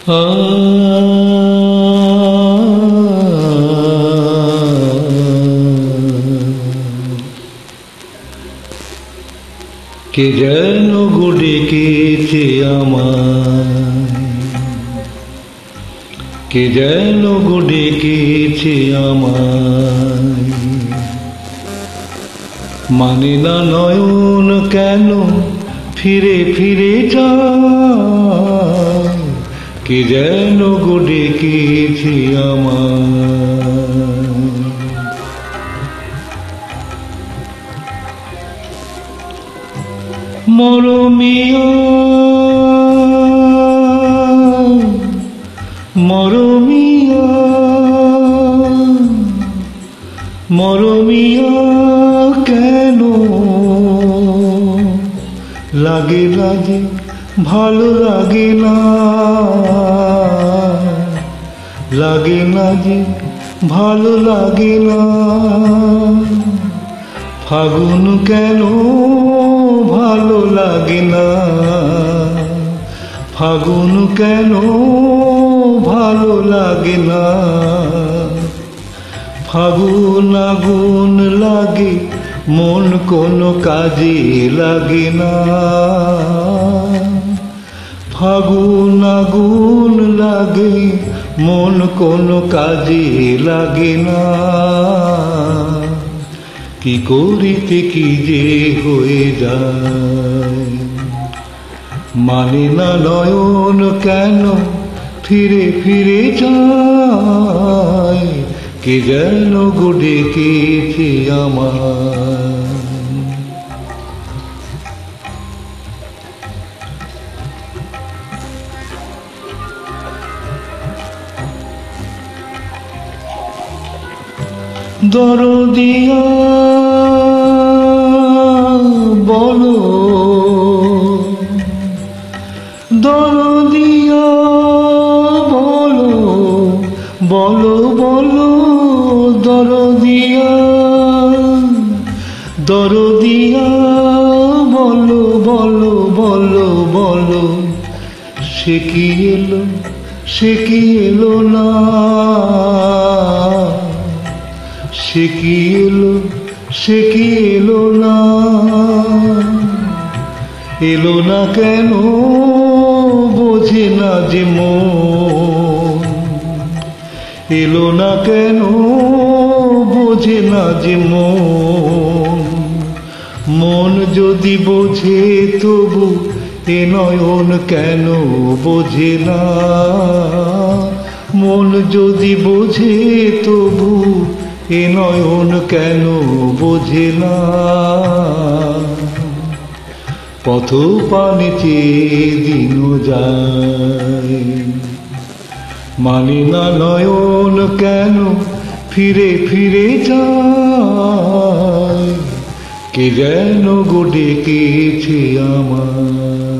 কে যেন গো ডেকেছে আমায়, কে যেন গো ডেকেছে আমায়। মানে না নয়ন কেন ফিরে ফিরে যায়, কে যেন গো ডেকেছে আমায়। মরমিয়া মরমিয়া মরমিয়া কেন লাগে না যে ভালো লাগে না, লাগে না যে ভালো লাগে না। ফাগুন কেন ভালো লাগে না, ফাগুন কেন ভালো লাগে না। ফাগুন আগুন লাগে মন কোনো কাজে লাগে না, ফাগুন আগুন লাগে মন কোনো কাজে লাগে না। কি করিতে কি যে হয়ে যায়, মানে না নয়ন কেন ফিরে ফিরে যায়, কে যেন গো ডেকেছে আমায়। দরদিয়া বলো, দরদিয়া বলো, বলো বলো দরদিয়া, দরদিয়া বলো বলো বলো বলো। সে কি এলো, সে কি এলো না, সে কি এলো, সে কি এলো না। এলো না কেন বোঝে না যে মন, এলো না কেন বোঝে না যে মন। মন যদি বোঝে তবু এ নয়ন কেন বোঝে না, মন যদি বোঝে তবু এ নয়ন কেন বোঝে না। পথ পানে চেয়ে দিন যায়, মানে না নয়ন কেন ফিরে ফিরে যায়, কে যেন গো ডেকেছে আমায়।